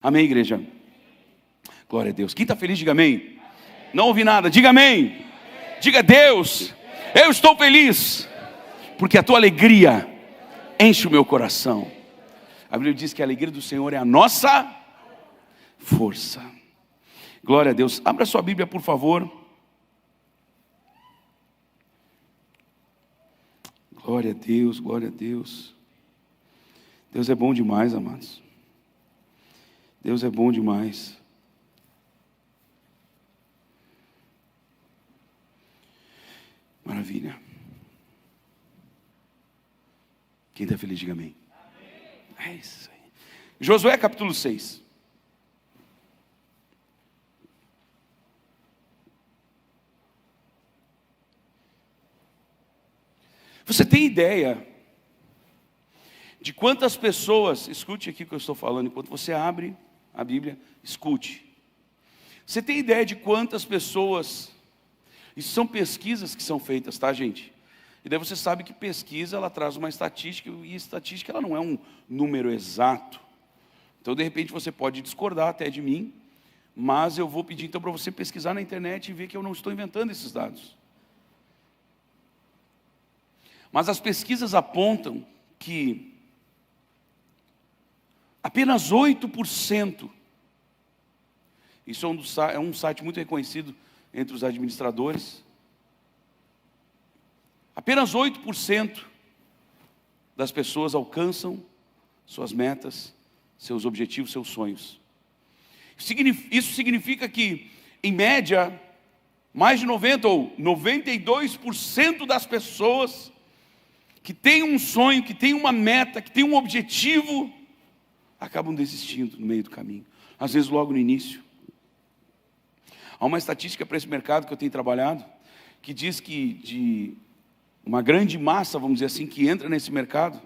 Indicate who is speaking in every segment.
Speaker 1: Amém, igreja? Glória a Deus. Quem está feliz, diga amém. Não ouvi nada, diga amém. Diga Deus, eu estou feliz, porque a tua alegria enche o meu coração. A Bíblia diz que a alegria do Senhor é a nossa força. Glória a Deus. Abra sua Bíblia, por favor. Glória a Deus, glória a Deus. Deus é bom demais, amados. Deus é bom demais. Maravilha. Quem está feliz, diga amém. É isso aí. Josué capítulo 6. Você tem ideia de quantas pessoas, escute aqui o que eu estou falando, enquanto você abre a Bíblia, escute. Você tem ideia de quantas pessoas, isso são pesquisas que são feitas, tá, gente? E daí você sabe que pesquisa, ela traz uma estatística, e estatística ela não é um número exato. Então, de repente, você pode discordar até de mim, mas eu vou pedir então para você pesquisar na internet e ver que eu não estou inventando esses dados. Mas as pesquisas apontam que apenas 8%, isso é um site muito reconhecido entre os administradores, apenas 8% das pessoas alcançam suas metas, seus objetivos, seus sonhos. Isso significa que, em média, mais de 90% ou 92% das pessoas que têm um sonho, que têm uma meta, que têm um objetivo, acabam desistindo no meio do caminho, às vezes logo no início. Há uma estatística para esse mercado que eu tenho trabalhado, que diz que de uma grande massa, vamos dizer assim, que entra nesse mercado,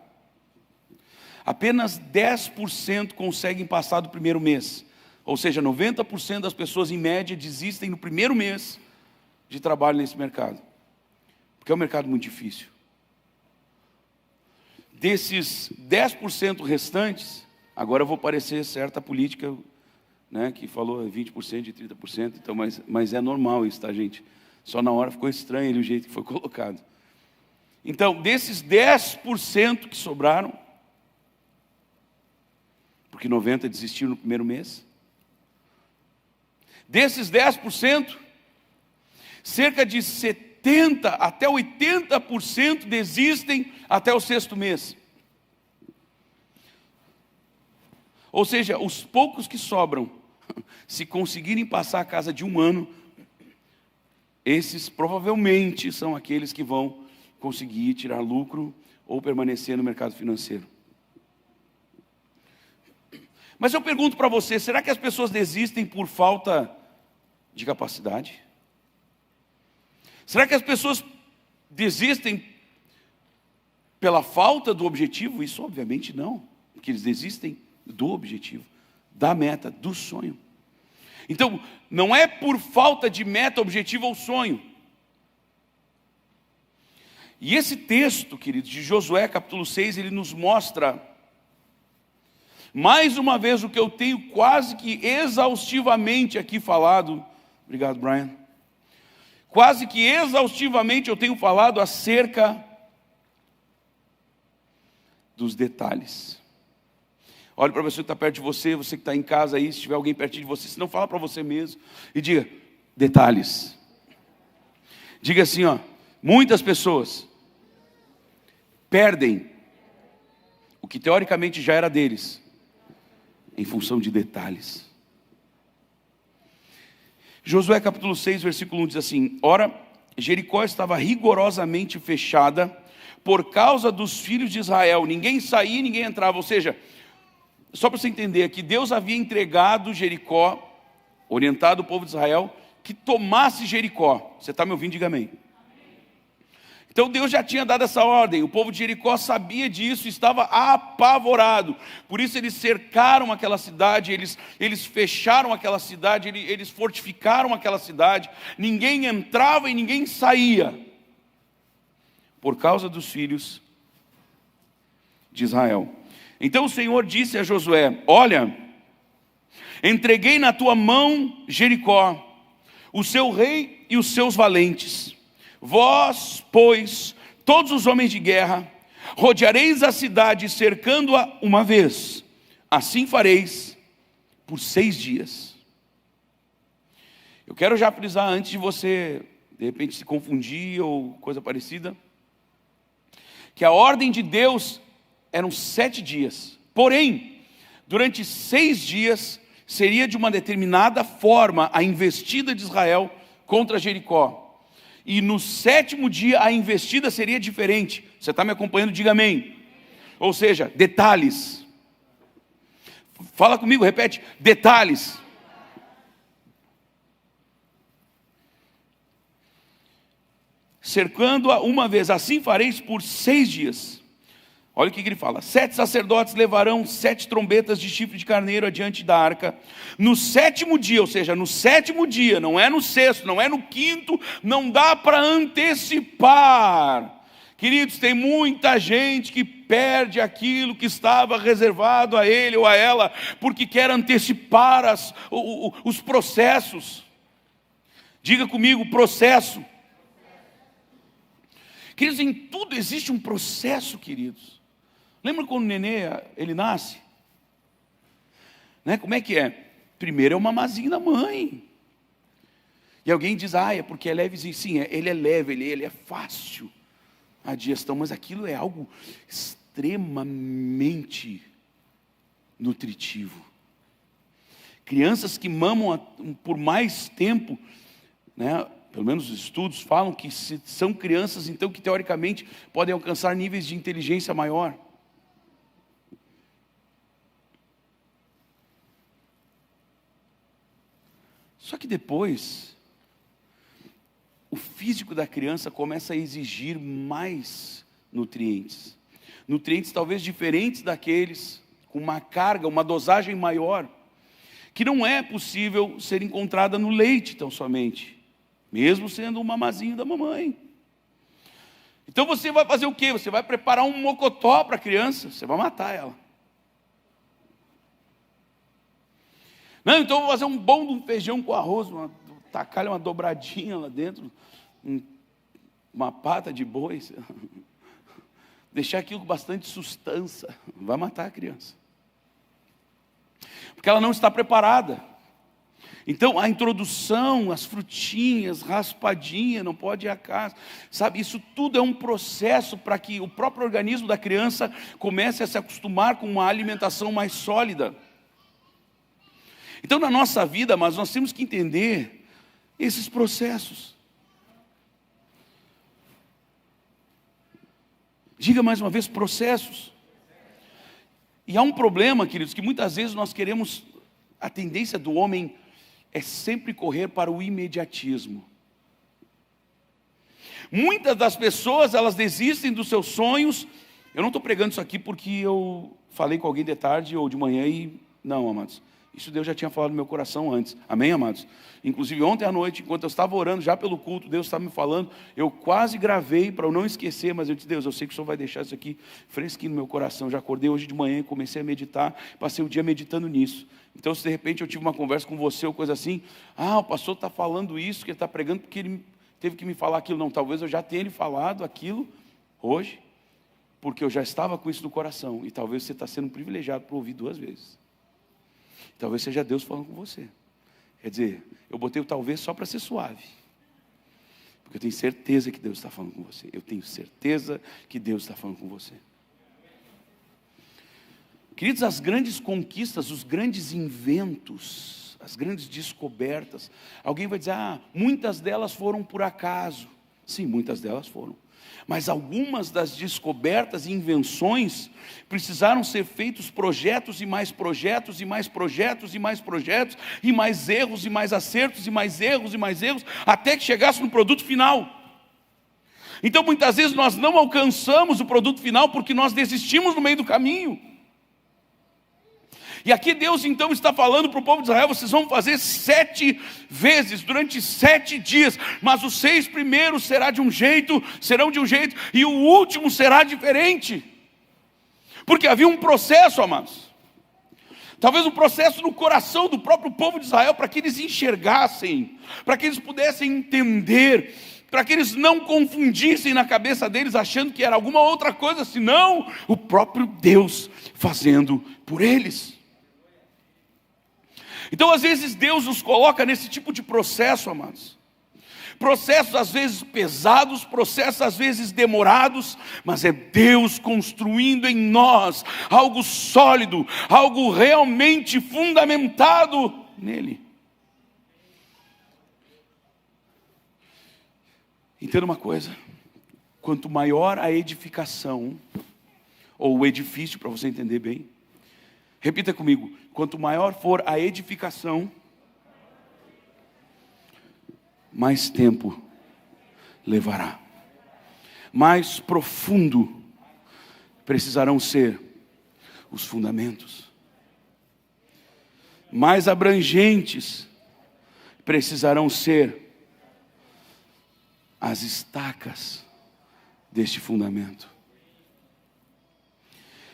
Speaker 1: apenas 10% conseguem passar do primeiro mês. Ou seja, 90% das pessoas em média desistem no primeiro mês de trabalho nesse mercado, porque é um mercado muito difícil. Desses 10% restantes, agora eu vou parecer certa política, né, que falou 20% e 30%, então, mas é normal isso, tá, gente? Só na hora ficou estranho o jeito que foi colocado. Então, desses 10% que sobraram, porque 90% desistiram no primeiro mês, desses 10%, cerca de 70% até 80% desistem até o sexto mês. Ou seja, os poucos que sobram, se conseguirem passar a casa de um ano, esses provavelmente são aqueles que vão conseguir tirar lucro ou permanecer no mercado financeiro. Mas eu pergunto para você, será que as pessoas desistem por falta de capacidade? Será que as pessoas desistem pela falta do objetivo? Isso obviamente não, porque eles desistem do objetivo, da meta, do sonho. Então, não é por falta de meta, objetivo ou sonho. E esse texto, queridos, de Josué capítulo 6, ele nos mostra, mais uma vez, o que eu tenho quase que exaustivamente aqui falado. Obrigado, Brian. Quase que exaustivamente eu tenho falado acerca dos detalhes. Olhe para a pessoa que está perto de você, você que está em casa aí, se tiver alguém pertinho de você, se não, fala para você mesmo e diga, detalhes. Diga assim, ó, muitas pessoas perdem o que teoricamente já era deles, em função de detalhes. Josué capítulo 6, versículo 1 diz assim, ora, Jericó estava rigorosamente fechada por causa dos filhos de Israel, ninguém saía, ninguém entrava, ou seja, só para você entender aqui, Deus havia entregado Jericó, orientado o povo de Israel, que tomasse Jericó. Você está me ouvindo? Diga amém. Então Deus já tinha dado essa ordem, o povo de Jericó sabia disso, estava apavorado. Por isso eles cercaram aquela cidade, eles fecharam aquela cidade, eles fortificaram aquela cidade. Ninguém entrava e ninguém saía, por causa dos filhos de Israel. Então o Senhor disse a Josué, olha, Entreguei na tua mão Jericó, o seu rei e os seus valentes. Vós, pois, todos os homens de guerra, rodeareis a cidade, cercando-a uma vez. Assim fareis por 6 dias. Eu quero já frisar, antes de você, de repente, se confundir ou coisa parecida, que a ordem de Deus eram 7 dias. Porém, durante 6 dias, seria de uma determinada forma a investida de Israel contra Jericó. E no 7º dia a investida seria diferente. Você está me acompanhando? Diga amém. Ou seja, detalhes. Fala comigo, repete, detalhes. Cercando-a uma vez, assim fareis por 6 dias. Olha o que ele fala: 7 sacerdotes levarão 7 trombetas de chifre de carneiro adiante da arca. No 7º dia, ou seja, no 7º dia, não é no 6º, não é no 5º, não dá para antecipar. Queridos, tem muita gente que perde aquilo que estava reservado a ele ou a ela, porque quer antecipar os processos. Diga comigo, processo. Queridos, em tudo existe um processo, queridos. Lembra quando o nenê, ele nasce? Né? Como é que é? Primeiro é o mamazinho da mãe. E alguém diz, é porque é levezinho. Sim, ele é leve, ele é fácil a digestão, mas aquilo é algo extremamente nutritivo. Crianças que mamam por mais tempo, né? Pelo menos os estudos falam que são crianças, então, que teoricamente podem alcançar níveis de inteligência maior. Só que depois, o físico da criança começa a exigir mais nutrientes. Nutrientes talvez diferentes daqueles, com uma carga, uma dosagem maior, que não é possível ser encontrada no leite tão somente, mesmo sendo um mamazinho da mamãe. Então você vai fazer o quê? Você vai preparar um mocotó para a criança, você vai matar ela. Não, então eu vou fazer um bom de um feijão com arroz, tacar uma dobradinha lá dentro, uma pata de boi, deixar aquilo com bastante sustância, vai matar a criança. Porque ela não está preparada. Então, a introdução, as frutinhas, raspadinha, não pode ir a casa. Sabe, isso tudo é um processo para que o próprio organismo da criança comece a se acostumar com uma alimentação mais sólida. Então, na nossa vida, mas nós temos que entender esses processos. Diga mais uma vez, processos. E há um problema, queridos, que muitas vezes nós queremos, a tendência do homem é sempre correr para o imediatismo. Muitas das pessoas, elas desistem dos seus sonhos. Eu não estou pregando isso aqui porque eu falei com alguém de tarde ou de manhã e... Não, amados. Isso Deus já tinha falado no meu coração antes. Amém, amados? Inclusive ontem à noite, enquanto eu estava orando já pelo culto, Deus estava me falando. Eu quase gravei para eu não esquecer, mas eu disse, Deus, eu sei que o Senhor vai deixar isso aqui fresquinho no meu coração. Já acordei hoje de manhã e comecei a meditar. Passei o dia meditando nisso. Então, se de repente eu tive uma conversa com você ou coisa assim, o pastor está falando isso, que ele está pregando porque ele teve que me falar aquilo. Não, talvez eu já tenha lhe falado aquilo hoje, porque eu já estava com isso no coração. E talvez você está sendo privilegiado por ouvir 2 vezes. Talvez seja Deus falando com você. Quer dizer, eu botei o talvez só para ser suave. Porque eu tenho certeza que Deus está falando com você. Eu tenho certeza que Deus está falando com você. Queridos, as grandes conquistas, os grandes inventos, as grandes descobertas. Alguém vai dizer, muitas delas foram por acaso. Sim, muitas delas foram. Mas algumas das descobertas e invenções precisaram ser feitos projetos e mais projetos e mais projetos e mais projetos e mais erros e mais acertos e mais erros e mais erros até que chegasse no produto final. Então muitas vezes nós não alcançamos o produto final porque nós desistimos no meio do caminho. E aqui Deus então está falando para o povo de Israel, vocês vão fazer 7 vezes, durante 7 dias, mas os 6 primeiros serão de um jeito, e o último será diferente. Porque havia um processo, amados. Talvez um processo no coração do próprio povo de Israel, para que eles enxergassem, para que eles pudessem entender, para que eles não confundissem na cabeça deles, achando que era alguma outra coisa, senão o próprio Deus fazendo por eles. Então, às vezes, Deus nos coloca nesse tipo de processo, amados. Processos às vezes pesados, processos às vezes demorados, mas é Deus construindo em nós algo sólido, algo realmente fundamentado nele. Entenda uma coisa: quanto maior a edificação, ou o edifício, para você entender bem, repita comigo: quanto maior for a edificação, mais tempo levará, mais profundo precisarão ser os fundamentos, mais abrangentes precisarão ser as estacas deste fundamento.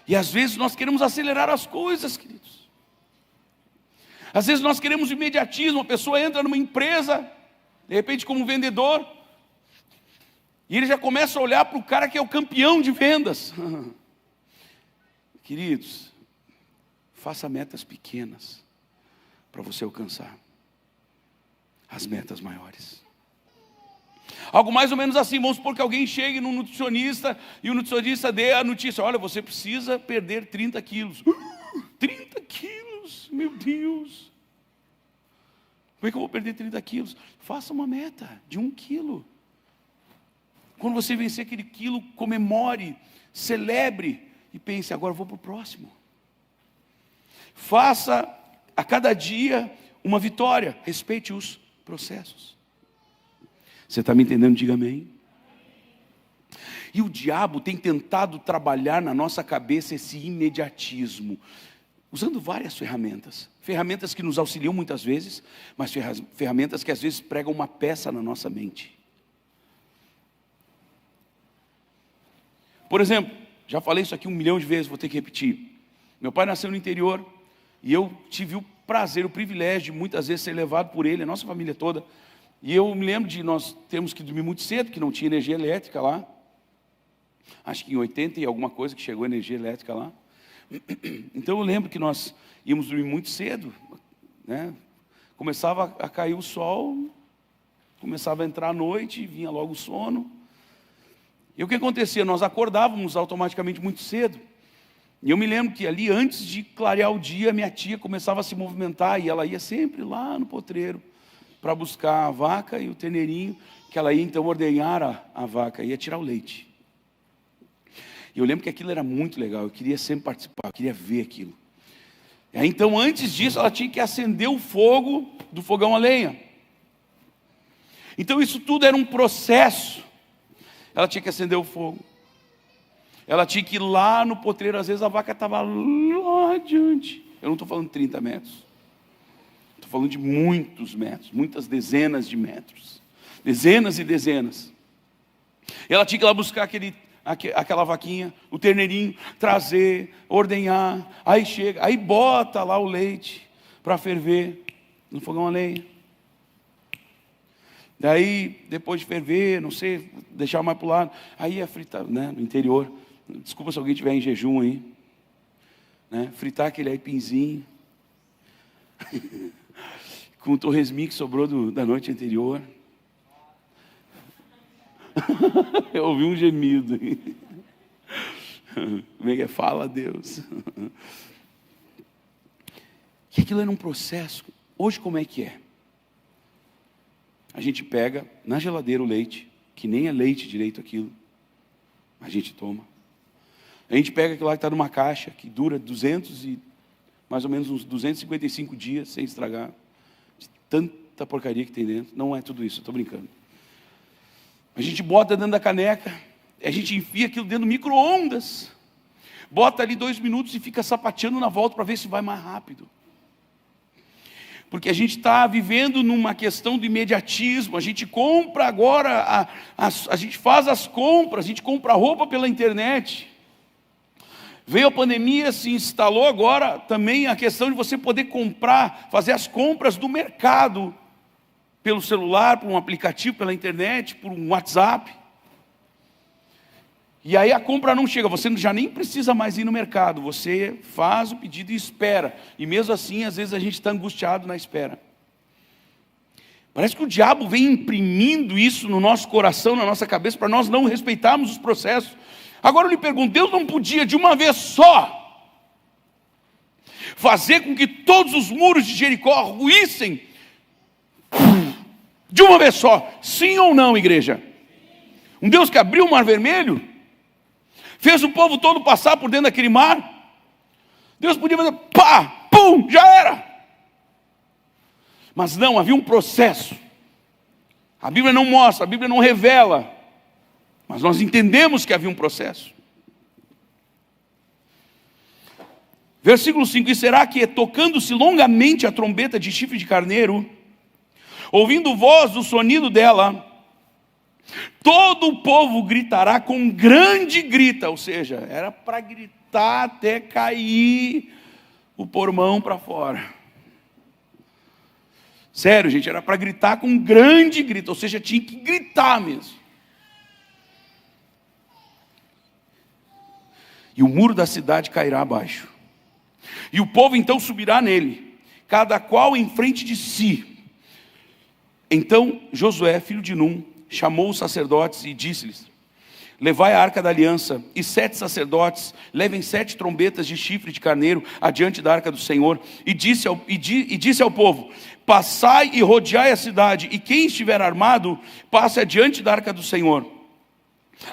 Speaker 1: E às vezes nós queremos acelerar as coisas, queridos. Às vezes nós queremos imediatismo. A pessoa entra numa empresa, de repente como vendedor, e ele já começa a olhar para o cara que é o campeão de vendas. Queridos, faça metas pequenas para você alcançar as metas maiores. Algo mais ou menos assim: vamos supor que alguém chegue num nutricionista e o nutricionista dê a notícia: olha, você precisa perder 30 quilos. 30 quilos, meu Deus! Como é que eu vou perder 30 quilos? Faça uma meta de 1 quilo. Quando você vencer aquele quilo, comemore, celebre e pense: agora eu vou para o próximo. Faça a cada dia uma vitória, respeite os processos. Você está me entendendo? Diga amém. E o diabo tem tentado trabalhar na nossa cabeça esse imediatismo, usando várias ferramentas. Ferramentas que nos auxiliam muitas vezes, mas ferramentas que às vezes pregam uma peça na nossa mente. Por exemplo, já falei isso aqui 1 milhão de vezes, vou ter que repetir. Meu pai nasceu no interior e eu tive o prazer, o privilégio de muitas vezes ser levado por ele, a nossa família toda. E eu me lembro de nós termos que dormir muito cedo, que não tinha energia elétrica lá. Acho que em 80 e alguma coisa que chegou energia elétrica lá. Então eu lembro que nós íamos dormir muito cedo, né? Começava a cair o sol, começava a entrar a noite, vinha logo o sono. E o que acontecia? Nós acordávamos automaticamente muito cedo. E eu me lembro que ali, antes de clarear o dia, minha tia começava a se movimentar, e ela ia sempre lá no potreiro para buscar a vaca e o terneirinho, que ela ia então ordenhar a vaca, ia tirar o leite. E eu lembro que aquilo era muito legal, eu queria sempre participar, eu queria ver aquilo. E aí, então, antes disso, ela tinha que acender o fogo do fogão a lenha. Então, isso tudo era um processo. Ela tinha que acender o fogo. Ela tinha que ir lá no potreiro, às vezes a vaca estava lá adiante. Eu não estou falando 30 metros. Estou falando de muitos metros, muitas dezenas de metros. Dezenas e dezenas. E ela tinha que ir lá buscar aquela vaquinha, o terneirinho, trazer, ordenhar. Aí chega, aí bota lá o leite para ferver no fogão a lenha. Daí, depois de ferver, não sei, deixar mais para o lado, aí ia fritar, né, no interior. Desculpa se alguém estiver em jejum aí, né, fritar aquele aipinzinho, com o torresminho que sobrou da noite anterior. Eu ouvi um gemido. Como é que é? Fala, Deus. E aquilo era um processo. Hoje como é que é? A gente pega na geladeira o leite, que nem é leite direito aquilo, a gente toma. A gente pega aquilo lá que está numa caixa, que dura mais ou menos uns 255 dias sem estragar, de tanta porcaria que tem dentro. Não é tudo isso, eu estou brincando. A gente bota dentro da caneca, a gente enfia aquilo dentro do micro-ondas, bota ali 2 minutos e fica sapateando na volta para ver se vai mais rápido. Porque a gente está vivendo numa questão de imediatismo. A gente compra agora, a gente faz as compras, a gente compra roupa pela internet, Veio a pandemia, se instalou agora também a questão de você poder comprar, fazer as compras do mercado, pelo celular, por um aplicativo, pela internet, por um WhatsApp. E aí a compra não chega, você já nem precisa mais ir no mercado, você faz o pedido e espera. E mesmo assim, às vezes a gente está angustiado na espera. Parece que o diabo vem imprimindo isso no nosso coração, na nossa cabeça, para nós não respeitarmos os processos. Agora eu lhe pergunto, Deus não podia de uma vez só fazer com que todos os muros de Jericó ruíssem de uma vez só? Sim ou não, igreja? Um Deus que abriu o mar vermelho, fez o povo todo passar por dentro daquele mar. Deus podia fazer, pá, pum, já era. Mas não, havia um processo. A Bíblia não mostra, a Bíblia não revela, mas nós entendemos que havia um processo. Versículo 5, e será que, tocando-se longamente a trombeta de chifre de carneiro, ouvindo voz do sonido dela, todo o povo gritará com grande grita, ou seja, era para gritar até cair o pormão para fora. Sério, gente, era para gritar com grande grito, ou seja, tinha que gritar mesmo. E o muro da cidade cairá abaixo. E o povo então subirá nele, cada qual em frente de si. Então Josué, filho de Num, chamou os sacerdotes e disse-lhes: levai a arca da aliança, e 7 sacerdotes levem 7 trombetas de chifre de carneiro adiante da arca do Senhor. E disse ao povo: passai e rodeai a cidade, e quem estiver armado, passe adiante da arca do Senhor.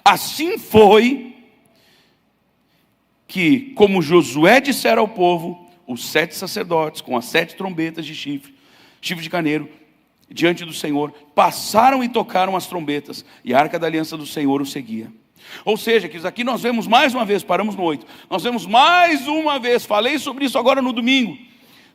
Speaker 1: Assim foi que, como Josué dissera ao povo, os 7 sacerdotes, com as 7 trombetas de chifre de carneiro, diante do Senhor, passaram e tocaram as trombetas, e a arca da aliança do Senhor o seguia. Ou seja, que aqui nós vemos mais uma vez, paramos no 8, nós vemos mais uma vez, falei sobre isso agora no domingo,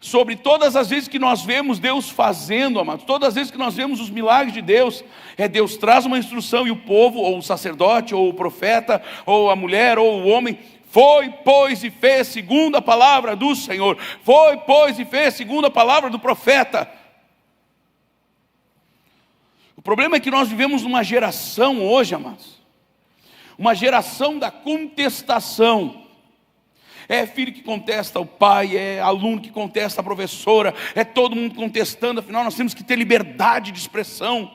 Speaker 1: sobre todas as vezes que nós vemos Deus fazendo, amados, todas as vezes que nós vemos os milagres de Deus, Deus traz uma instrução e o povo, ou o sacerdote, ou o profeta, ou a mulher, ou o homem, foi, pois, e fez segundo a palavra do Senhor, foi, pois, e fez segundo a palavra do profeta. O problema é que nós vivemos numa geração hoje, amados, uma geração da contestação. É filho que contesta o pai, é aluno que contesta a professora, é todo mundo contestando. Afinal, nós temos que ter liberdade de expressão.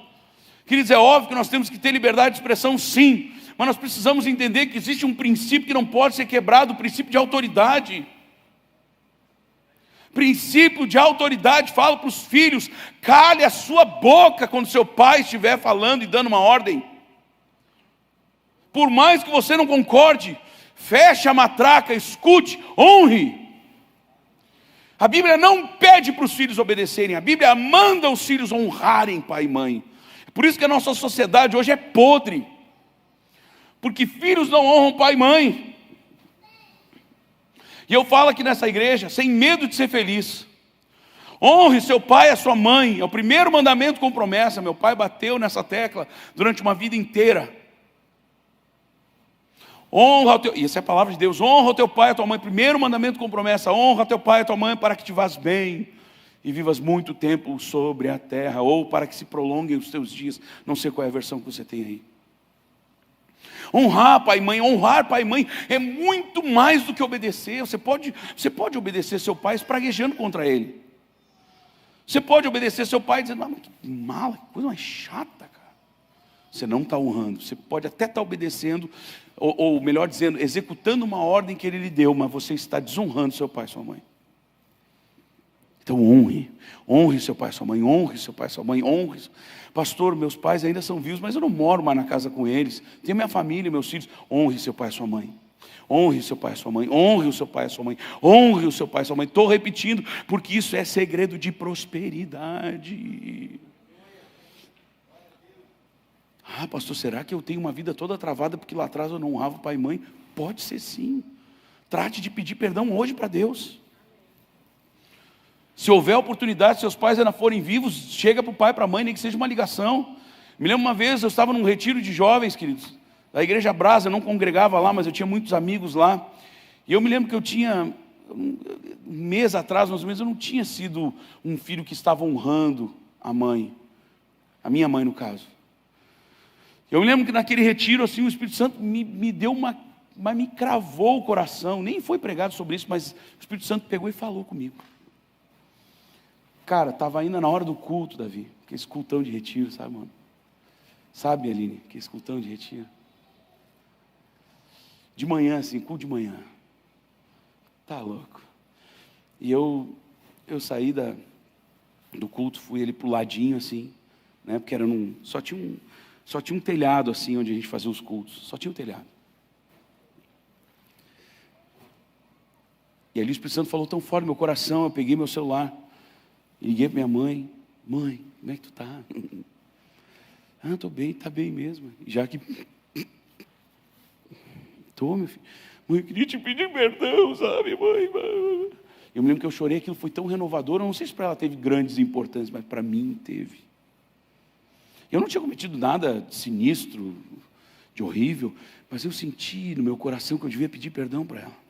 Speaker 1: Queridos, é óbvio que nós temos que ter liberdade de expressão, sim, mas nós precisamos entender que existe um princípio que não pode ser quebrado, o princípio de autoridade. Princípio de autoridade, fala para os filhos: cale a sua boca quando seu pai estiver falando e dando uma ordem. Por mais que você não concorde, feche a matraca, escute, honre. A Bíblia não pede para os filhos obedecerem, a Bíblia manda os filhos honrarem pai e mãe. É por isso que a nossa sociedade hoje é podre, porque filhos não honram pai e mãe. E eu falo aqui nessa igreja, sem medo de ser feliz: honre seu pai e a sua mãe, é o primeiro mandamento com promessa. Meu pai bateu nessa tecla durante uma vida inteira. Honra o teu, e essa é a palavra de Deus: honra o teu pai e a tua mãe, primeiro mandamento com promessa. Honra teu pai e a tua mãe para que te vás bem e vivas muito tempo sobre a terra, ou para que se prolonguem os teus dias. Não sei qual é a versão que você tem aí. Honrar pai e mãe, honrar pai e mãe é muito mais do que obedecer. Você pode obedecer seu pai espraguejando contra ele. Você pode obedecer seu pai dizendo: mas que mala, que coisa mais chata, cara. Você não está honrando. Você pode até estar obedecendo, ou melhor dizendo, executando uma ordem que ele lhe deu, mas você está desonrando seu pai e sua mãe. Então honre seu pai e sua mãe, honre seu pai e sua mãe, honre. Pastor, meus pais ainda são vivos, mas eu não moro mais na casa com eles, tenho minha família, meus filhos. Honre seu pai e sua mãe, honre seu pai e sua mãe, honre o seu pai e sua mãe, honre o seu pai e sua mãe. Estou repetindo, porque isso é segredo de prosperidade. Ah, pastor, será que eu tenho uma vida toda travada porque lá atrás eu não honrava o pai e mãe? Pode ser sim. Trate de pedir perdão hoje para Deus. Se houver oportunidade, se seus pais ainda forem vivos, chega para o pai e para a mãe, nem que seja uma ligação. Me lembro uma vez, eu estava num retiro de jovens, queridos, da Igreja Brasa. Eu não congregava lá, mas eu tinha muitos amigos lá. E eu me lembro que eu tinha, um mês atrás, mais ou menos, eu não tinha sido um filho que estava honrando a mãe, a minha mãe no caso. Eu me lembro que naquele retiro, assim, o Espírito Santo me deu mas me cravou o coração, nem foi pregado sobre isso, mas o Espírito Santo pegou e falou comigo. Cara, estava ainda na hora do culto, Davi, aquele cultão de retiro, sabe, mano? Sabe, Aline, aquele cultão de retiro? De manhã, assim, culto de manhã. Tá louco. E eu saí do culto, fui ali pro ladinho, assim, né? Porque era só tinha um telhado, assim, onde a gente fazia os cultos. Só tinha um telhado. E ali o Espírito Santo falou tão forte no meu coração, eu peguei meu celular, e liguei para minha mãe. Mãe, como é que tu tá? Ah, estou bem, tá bem mesmo. Já que... Tô, meu filho. Mãe, eu queria te pedir perdão, sabe, mãe? Eu me lembro que eu chorei, aquilo foi tão renovador. Eu não sei se para ela teve grandes importâncias, mas para mim teve. Eu não tinha cometido nada de sinistro, de horrível, mas eu senti no meu coração que eu devia pedir perdão para ela.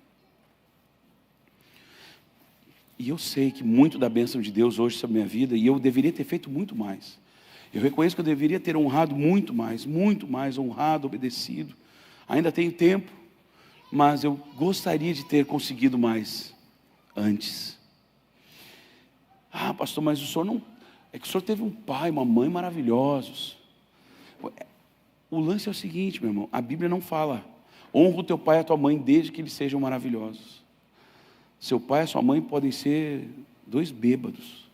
Speaker 1: E eu sei que muito da bênção de Deus hoje sobre a minha vida, e eu deveria ter feito muito mais. Eu reconheço que eu deveria ter honrado muito mais, honrado, obedecido. Ainda tenho tempo, mas eu gostaria de ter conseguido mais antes. Ah, pastor, mas o senhor não... É que o senhor teve um pai, uma mãe maravilhosos. O lance é o seguinte, meu irmão, a Bíblia não fala: honra o teu pai e a tua mãe desde que eles sejam maravilhosos. Seu pai e a sua mãe podem ser dois bêbados,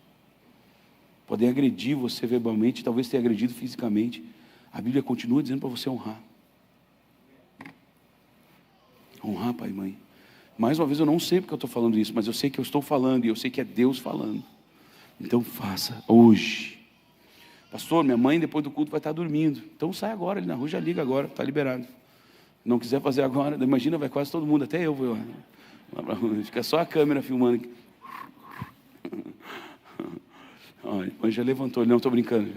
Speaker 1: podem agredir você verbalmente, talvez tenha agredido fisicamente. A Bíblia continua dizendo para você honrar. Honrar pai e mãe. Mais uma vez, eu não sei porque eu estou falando isso, mas eu sei que eu estou falando, e eu sei que é Deus falando. Então faça hoje. Pastor, minha mãe depois do culto vai estar dormindo. Então sai agora, ali na rua, já liga agora, está liberado. Não quiser fazer agora, imagina, vai quase todo mundo, até eu vou lá pra rua. Fica só a câmera filmando aqui. Olha, a mãe já levantou, não, estou brincando.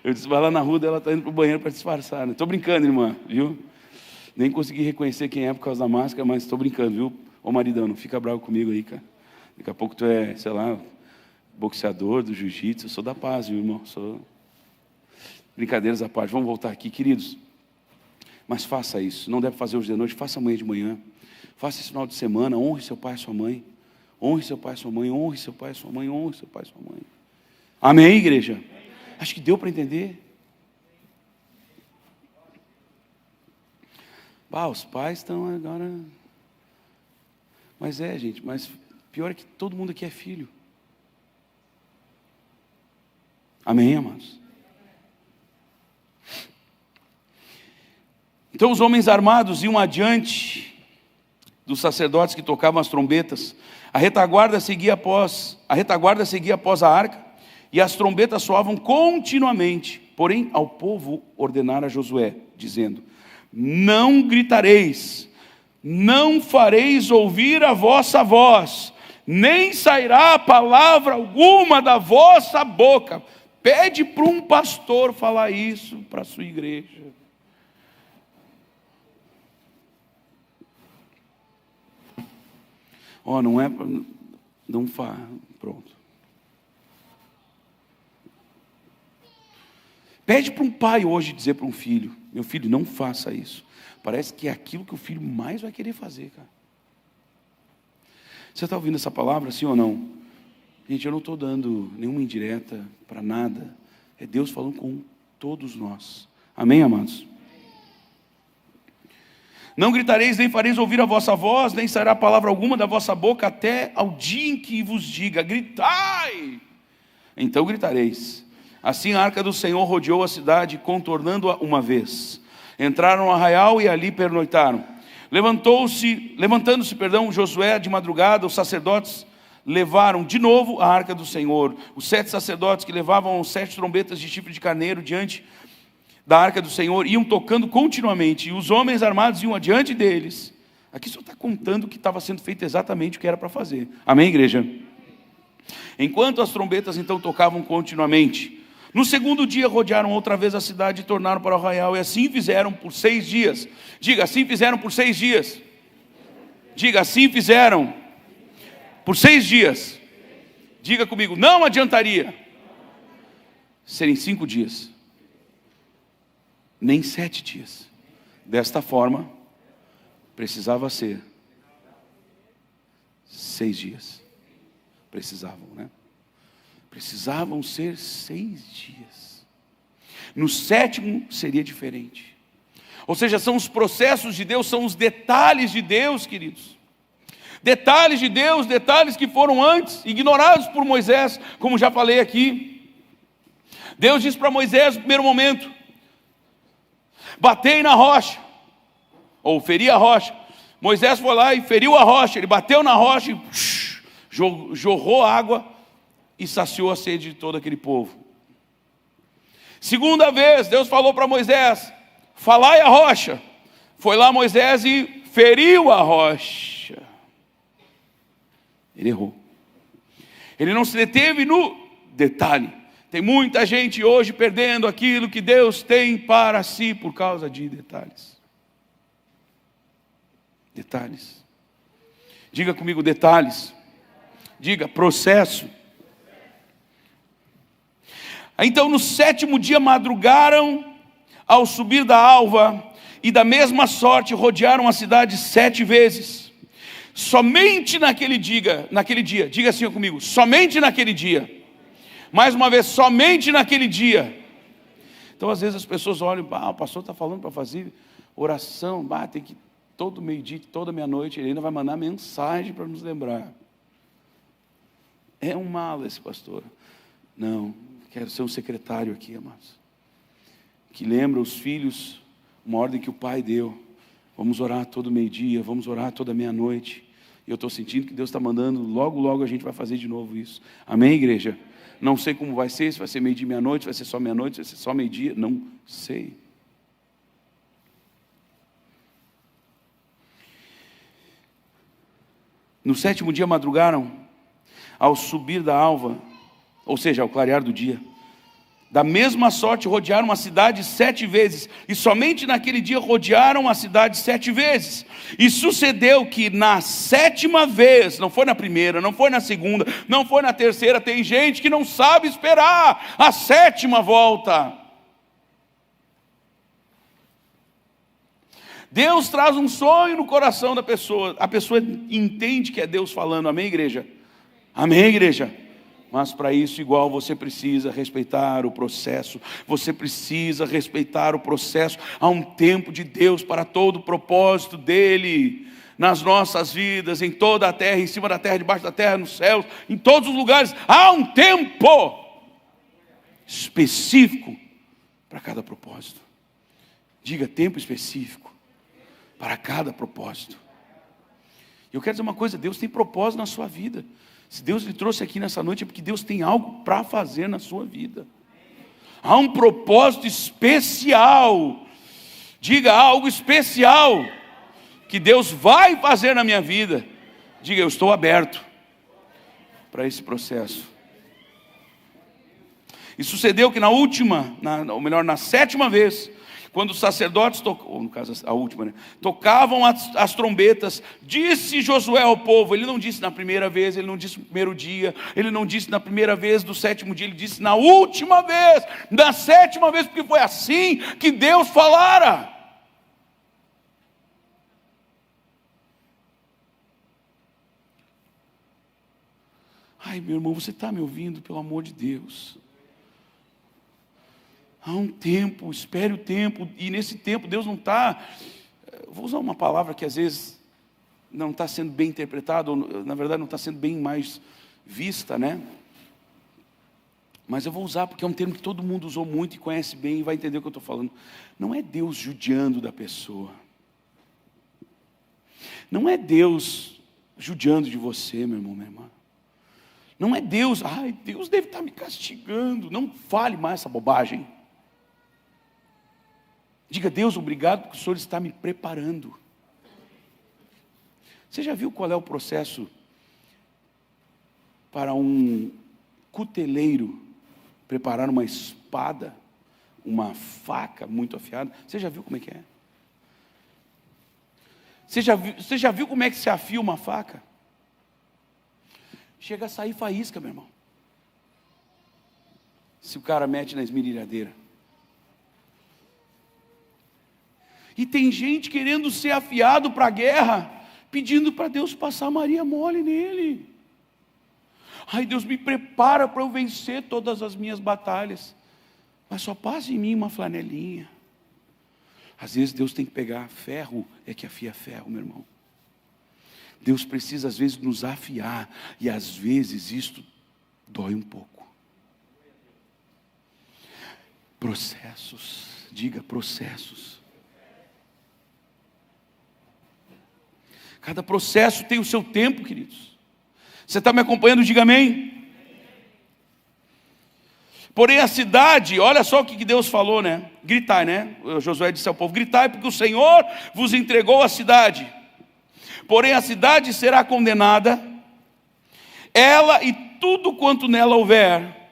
Speaker 1: Eu disse, vai lá na rua, ela está indo para o banheiro para disfarçar. Estou brincando, irmã, viu? Nem consegui reconhecer quem é por causa da máscara, mas estou brincando, viu? Ô maridão, não fica bravo comigo aí, cara. Daqui a pouco tu é, sei lá, boxeador do jiu-jitsu. Eu sou da paz, viu, irmão? Brincadeiras à parte. Vamos voltar aqui, queridos. Mas faça isso. Não deve fazer hoje de noite, faça amanhã de manhã. Faça esse final de semana. Honre seu pai e sua mãe. Honre seu pai e sua mãe. Honre seu pai e sua mãe. Honre seu pai e sua mãe. Amém, igreja? Acho que deu para entender. Os pais estão agora... Mas gente, mas pior é que todo mundo aqui é filho. Amém, amados? Então os homens armados iam adiante dos sacerdotes que tocavam as trombetas. A retaguarda seguia após a arca, e as trombetas soavam continuamente. Porém, ao povo ordenara Josué, dizendo: não gritareis, não fareis ouvir a vossa voz, nem sairá palavra alguma da vossa boca. Pede para um pastor falar isso para a sua igreja. Pronto. Pede para um pai hoje dizer para um filho: meu filho, não faça isso. Parece que é aquilo que o filho mais vai querer fazer, cara. Você está ouvindo essa palavra, sim ou não? Gente, eu não estou dando nenhuma indireta para nada. É Deus falando com todos nós. Amém, amados? Não gritareis, nem fareis ouvir a vossa voz, nem sairá palavra alguma da vossa boca, até ao dia em que vos diga: gritai! Então gritareis. Assim a arca do Senhor rodeou a cidade, contornando-a uma vez. Entraram no arraial e ali pernoitaram. Levantando-se, Josué de madrugada, os sacerdotes levaram de novo a arca do Senhor. Os 7 sacerdotes que levavam 7 trombetas de chifre de carneiro diante da arca do Senhor iam tocando continuamente, e os homens armados iam adiante deles. Aqui só está contando que estava sendo feito exatamente o que era para fazer. Amém, igreja? Enquanto as trombetas então tocavam continuamente, No segundo dia rodearam outra vez a cidade e tornaram para o arraial, e assim fizeram por 6 dias. Diga, assim fizeram por 6 dias. Diga, assim fizeram por 6 dias. Diga comigo, não adiantaria serem 5 dias, nem 7 dias. Desta forma, precisava ser 6 dias. Precisavam, né? Precisavam ser 6 dias. No 7º seria diferente. Ou seja, são os processos de Deus, são os detalhes de Deus, queridos. Detalhes de Deus, detalhes que foram antes ignorados por Moisés, como já falei aqui. Deus disse para Moisés no primeiro momento: batei na rocha, ou feri a rocha. Moisés foi lá e feriu a rocha, ele bateu na rocha e jorrou água e saciou a sede de todo aquele povo. Segunda vez, Deus falou para Moisés: falai a rocha. Foi lá Moisés e feriu a rocha. Ele errou. Ele não se deteve no detalhe. Tem muita gente hoje perdendo aquilo que Deus tem para si por causa de detalhes. Detalhes. Diga comigo, detalhes. Diga, processo. Então no 7º dia madrugaram ao subir da alva, e da mesma sorte rodearam a cidade 7 vezes. Somente naquele dia, diga assim comigo, somente naquele dia. Mais uma vez, somente naquele dia. Então às vezes as pessoas olham, o pastor está falando para fazer oração, tem que todo meio-dia, toda meia-noite, ele ainda vai mandar mensagem para nos lembrar. É um mala esse pastor. Não, quero ser um secretário aqui, amados, que lembra os filhos uma ordem que o pai deu. Vamos orar todo meio-dia, vamos orar toda meia-noite. E eu estou sentindo que Deus está mandando, logo a gente vai fazer de novo isso. Amém, igreja? Não sei como vai ser, se vai ser meio-dia, meia-noite, vai ser só meia-noite, vai ser só meio-dia, não sei. No 7º dia madrugaram ao subir da alva, ou seja, ao clarear do dia. Da mesma sorte rodearam a cidade 7 vezes, e somente naquele dia rodearam a cidade 7 vezes. E sucedeu que na 7ª vez, não foi na primeira, não foi na segunda, não foi na terceira, tem gente que não sabe esperar a 7ª volta. Deus traz um sonho no coração da pessoa, a pessoa entende que é Deus falando, amém, igreja? Amém, igreja? Mas para isso, igual, você precisa respeitar o processo. Você precisa respeitar o processo. Há um tempo de Deus para todo o propósito dEle. Nas nossas vidas, em toda a terra, em cima da terra, debaixo da terra, nos céus, em todos os lugares. Há um tempo específico para cada propósito. Diga, tempo específico para cada propósito. Eu quero dizer uma coisa, Deus tem propósito na sua vida. Se Deus lhe trouxe aqui nessa noite é porque Deus tem algo para fazer na sua vida. Há um propósito especial. Diga, algo especial que Deus vai fazer na minha vida. Diga, eu estou aberto para esse processo. E sucedeu que na 7ª vez, quando os sacerdotes no caso a última, tocavam as trombetas, disse Josué ao povo. Ele não disse na primeira vez, ele não disse no primeiro dia, ele não disse na primeira vez do 7º dia, ele disse na última vez, na 7ª vez, porque foi assim que Deus falara. Ai, meu irmão, você está me ouvindo, pelo amor de Deus? Há um tempo, espere o tempo, e nesse tempo Deus não está, vou usar uma palavra que às vezes não está sendo bem interpretada, ou na verdade não está sendo bem mais vista, né? Mas eu vou usar porque é um termo que todo mundo usou muito e conhece bem e vai entender o que eu estou falando. Não é Deus judiando da pessoa. Não é Deus judiando de você, meu irmão, minha irmã. Não é Deus, Deus deve estar me castigando. Não fale mais essa bobagem. Diga, Deus, obrigado porque o Senhor está me preparando. Você já viu qual é o processo para um cuteleiro preparar uma espada, uma faca muito afiada. Você já viu como é que é? Você já viu como é que se afia uma faca? Chega a sair faísca, meu irmão. Se o cara mete na esmerilhadeira. E tem gente querendo ser afiado para a guerra, pedindo para Deus passar Maria mole nele. Ai, Deus me prepara para eu vencer todas as minhas batalhas. Mas só passa em mim uma flanelinha. Às vezes Deus tem que pegar ferro, é que afia ferro, meu irmão. Deus precisa às vezes nos afiar, e às vezes isto dói um pouco. Processos, diga processos. Cada processo tem o seu tempo, queridos. Você está me acompanhando? Diga amém. Porém a cidade, olha só o que Deus falou, né? Gritai, né? Josué disse ao povo: gritai, porque o Senhor vos entregou a cidade. Porém a cidade será condenada, ela e tudo quanto nela houver,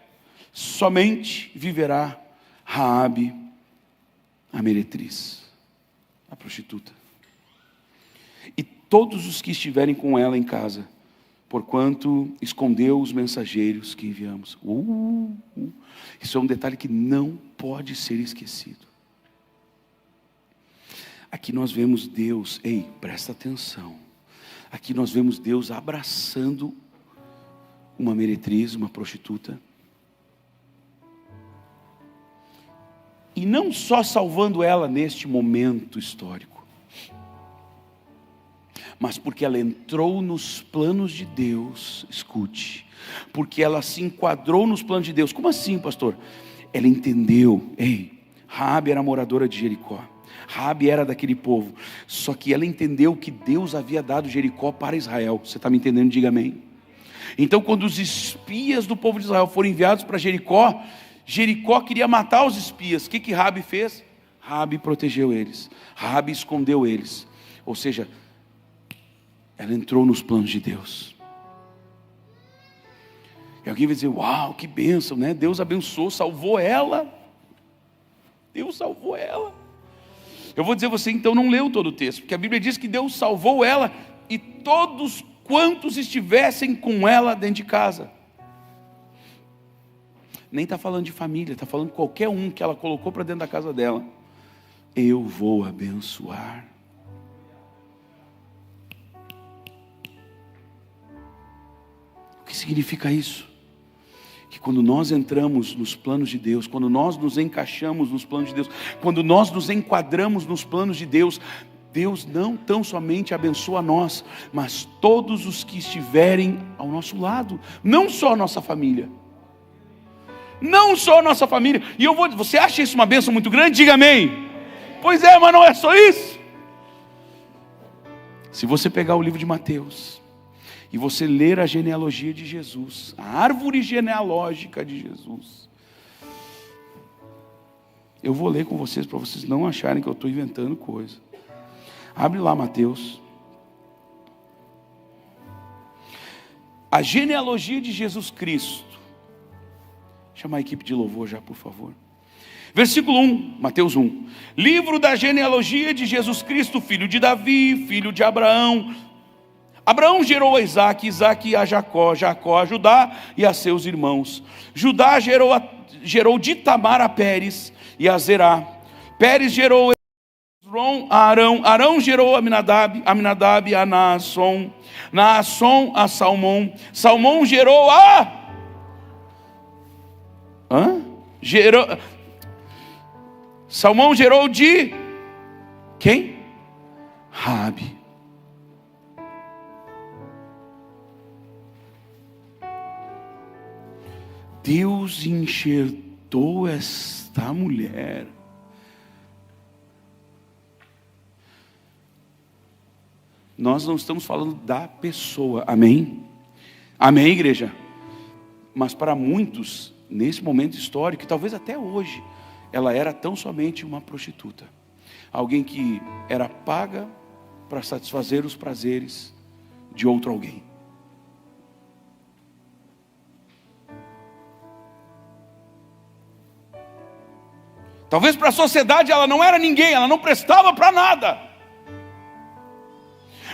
Speaker 1: somente viverá Raabe, a meretriz, a prostituta, e todos os que estiverem com ela em casa, porquanto escondeu os mensageiros que enviamos. Isso é um detalhe que não pode ser esquecido. Aqui nós vemos Deus, presta atenção. Aqui nós vemos Deus abraçando uma meretriz, uma prostituta. E não só salvando ela neste momento histórico, mas porque ela entrou nos planos de Deus. Escute, porque ela se enquadrou nos planos de Deus. Como assim, pastor? Ela entendeu. Raabe era moradora de Jericó, Raabe era daquele povo, só que ela entendeu que Deus havia dado Jericó para Israel. Você está me entendendo? Diga amém. Então quando os espias do povo de Israel foram enviados para Jericó, Jericó queria matar os espias. O que Raabe fez? Raabe protegeu eles, Raabe escondeu eles. Ou seja, ela entrou nos planos de Deus. E alguém vai dizer: uau, que bênção, né? Deus abençoou, salvou ela. Deus salvou ela. Eu vou dizer a você, então não leu todo o texto, porque a Bíblia diz que Deus salvou ela e todos quantos estivessem com ela dentro de casa. Nem está falando de família, está falando de qualquer um que ela colocou para dentro da casa dela. Eu vou abençoar. O que significa isso? Que quando nós entramos nos planos de Deus, quando nós nos encaixamos nos planos de Deus, quando nós nos enquadramos nos planos de Deus, Deus não tão somente abençoa nós, mas todos os que estiverem ao nosso lado, não só a nossa família. Não só a nossa família. E você acha isso uma bênção muito grande? Diga amém. Pois é, mas não é só isso. Se você pegar o livro de Mateus e você ler a genealogia de Jesus, a árvore genealógica de Jesus, eu vou ler com vocês para vocês não acharem que eu estou inventando coisa. Abre lá Mateus. A genealogia de Jesus Cristo. Chama a equipe de louvor já, por favor. Versículo 1, Mateus 1. Livro da genealogia de Jesus Cristo, filho de Davi, filho de Abraão. Abraão gerou a Isaque, Isaque a Jacó, Jacó a Judá e a seus irmãos. Judá gerou de Tamar a Pérez e a Zerá. Pérez gerou a Arão, Arão gerou a Aminadab, Aminadab a Naasson, Naasson a Salmão, Salmão gerou a... Salmão gerou de quem? Raabe. Deus enxertou esta mulher. Nós não estamos falando da pessoa, amém? Amém, igreja? Mas para muitos, nesse momento histórico, talvez até hoje, ela era tão somente uma prostituta. Alguém que era paga para satisfazer os prazeres de outro alguém. Talvez para a sociedade ela não era ninguém, ela não prestava para nada.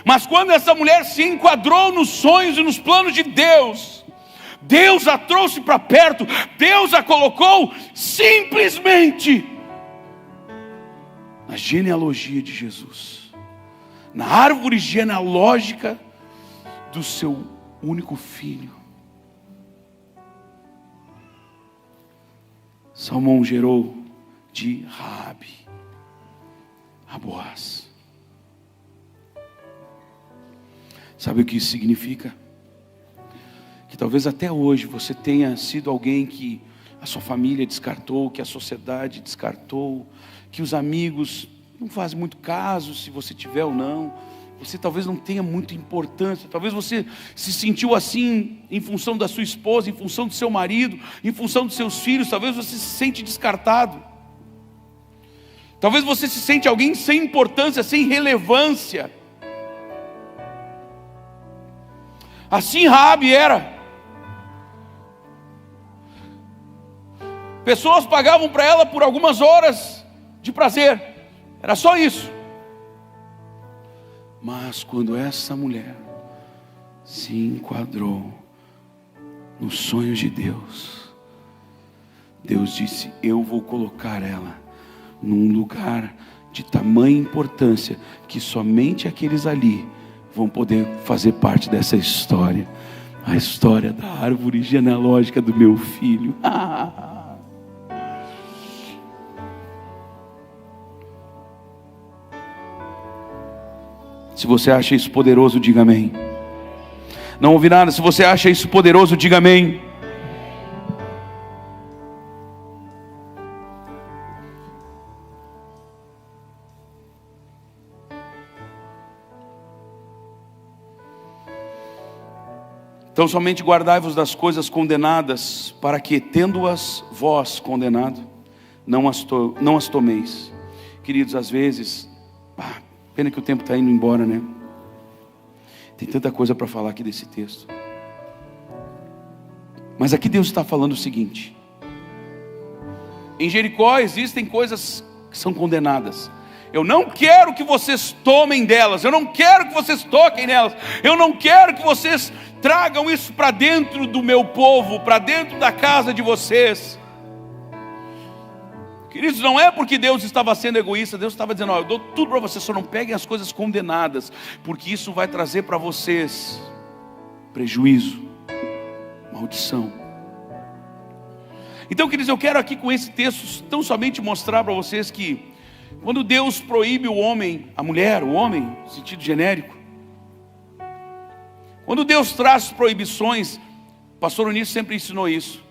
Speaker 1: Mas quando essa mulher se enquadrou nos sonhos e nos planos de Deus, Deus a trouxe para perto, Deus a colocou simplesmente na genealogia de Jesus, na árvore genealógica do seu único filho. Salmão gerou de Raabe a Boaz. Sabe o que isso significa? Que talvez até hoje você tenha sido alguém que a sua família descartou, que a sociedade descartou, que os amigos não fazem muito caso se você tiver ou não. Você talvez não tenha muita importância, talvez você se sentiu assim em função da sua esposa, em função do seu marido, em função dos seus filhos. Talvez você se sente descartado. Talvez você se sente alguém sem importância, sem relevância. Assim Raabe era. Pessoas pagavam para ela por algumas horas de prazer. Era só isso. Mas quando essa mulher se enquadrou nos sonhos de Deus, Deus disse: eu vou colocar ela num lugar de tamanha importância que somente aqueles ali vão poder fazer parte dessa história. A história da árvore genealógica do meu filho. Se você acha isso poderoso, diga amém. Não ouvi nada. Se você acha isso poderoso, diga amém. Então somente guardai-vos das coisas condenadas, para que, tendo-as vós condenado, não as tomeis. Queridos, às vezes, pena que o tempo está indo embora, né? Tem tanta coisa para falar aqui desse texto. Mas aqui Deus está falando o seguinte: em Jericó existem coisas que são condenadas. Eu não quero que vocês tomem delas, eu não quero que vocês toquem nelas, eu não quero que vocês tragam isso para dentro do meu povo, para dentro da casa de vocês. Queridos, não é porque Deus estava sendo egoísta. Deus estava dizendo: eu dou tudo para vocês, só não peguem as coisas condenadas, porque isso vai trazer para vocês prejuízo, maldição. Então, queridos, eu quero aqui com esse texto tão somente mostrar para vocês que quando Deus proíbe o homem, a mulher, o homem, no sentido genérico, quando Deus traz proibições, o pastor Onísio sempre ensinou isso.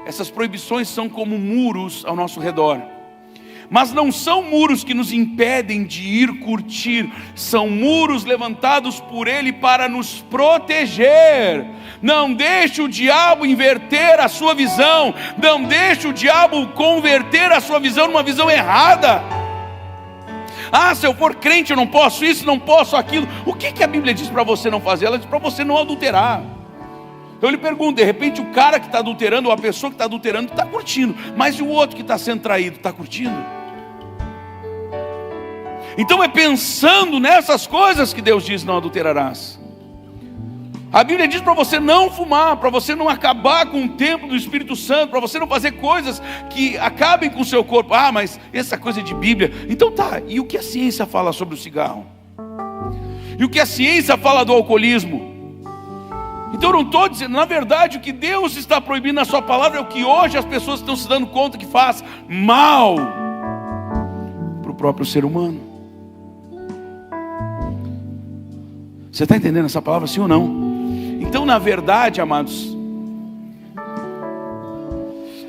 Speaker 1: Essas proibições são como muros ao nosso redor, mas não são muros que nos impedem de ir curtir, são muros levantados por Ele para nos proteger. Não deixe o diabo inverter a sua visão, não deixe o diabo converter a sua visão numa visão errada. Se eu for crente eu não posso isso, não posso aquilo. O que a Bíblia diz para você não fazer? Ela diz para você não adulterar. Eu lhe pergunto, de repente o cara que está adulterando, ou a pessoa que está adulterando está curtindo, mas e o outro que está sendo traído, está curtindo? Então é pensando nessas coisas que Deus diz: não adulterarás. A Bíblia diz para você não fumar, para você não acabar com o templo do Espírito Santo, para você não fazer coisas que acabem com o seu corpo. Mas essa coisa de Bíblia. Então tá, e o que a ciência fala sobre o cigarro? E o que a ciência fala do alcoolismo? Então eu não estou dizendo, na verdade o que Deus está proibindo na sua palavra é o que hoje as pessoas estão se dando conta que faz mal para o próprio ser humano. Você está entendendo essa palavra, sim ou não? Então na verdade, amados,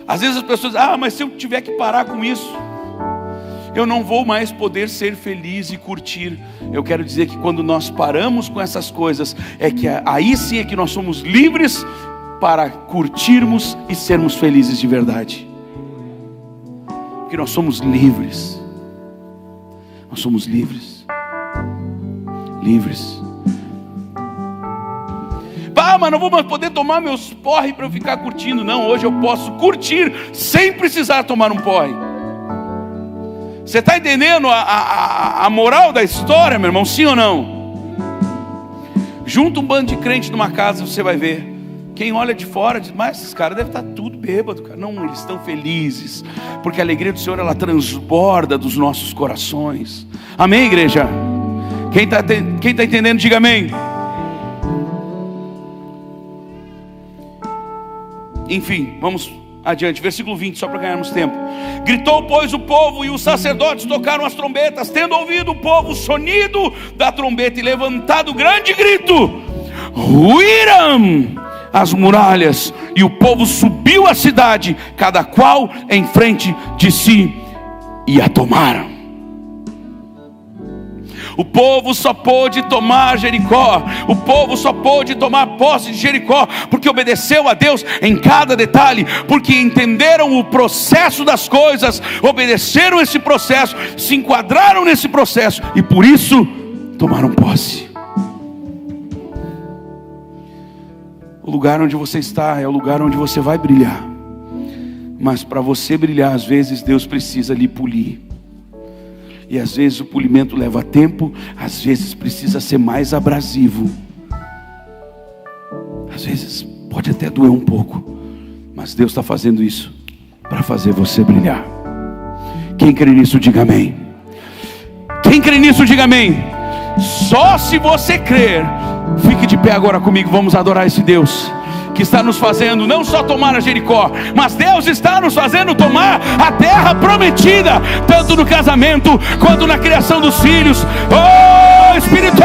Speaker 1: às vezes as pessoas dizem: mas se eu tiver que parar com isso, eu não vou mais poder ser feliz e curtir. Eu quero dizer que quando nós paramos com essas coisas, é que aí sim é que nós somos livres para curtirmos e sermos felizes de verdade. Porque nós somos livres. Nós somos livres. Livres. Mas não vou mais poder tomar meus porre para eu ficar curtindo. Não, hoje eu posso curtir sem precisar tomar um porre. Você está entendendo a moral da história, meu irmão? Sim ou não? Junta um bando de crente numa casa, você vai ver. Quem olha de fora diz, mas esses caras devem estar tudo bêbado, cara. Não, eles estão felizes, porque a alegria do Senhor, ela transborda dos nossos corações. Amém, igreja? Quem está entendendo, diga amém. Enfim, vamos adiante, versículo 20, só para ganharmos tempo. Gritou, pois, o povo, e os sacerdotes tocaram as trombetas. Tendo ouvido o povo o sonido da trombeta e levantado grande grito, ruíram as muralhas, e o povo subiu à cidade, cada qual em frente de si, e a tomaram. O povo só pôde tomar Jericó, o povo só pôde tomar posse de Jericó, porque obedeceu a Deus em cada detalhe, porque entenderam o processo das coisas, obedeceram esse processo, se enquadraram nesse processo, e por isso tomaram posse. O lugar onde você está é o lugar onde você vai brilhar, mas para você brilhar, às vezes Deus precisa lhe polir. E às vezes o polimento leva tempo, às vezes precisa ser mais abrasivo. Às vezes pode até doer um pouco, mas Deus está fazendo isso para fazer você brilhar. Quem crê nisso, diga amém. Quem crê nisso, diga amém. Só se você crer. Fique de pé agora comigo, vamos adorar esse Deus que está nos fazendo não só tomar a Jericó, mas Deus está nos fazendo tomar a terra prometida, tanto no casamento quanto na criação dos filhos. Oh Espírito,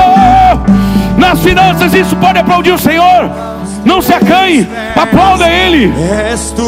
Speaker 1: nas finanças, isso pode aplaudir o Senhor. Não se acanhe, aplauda Ele. És tu.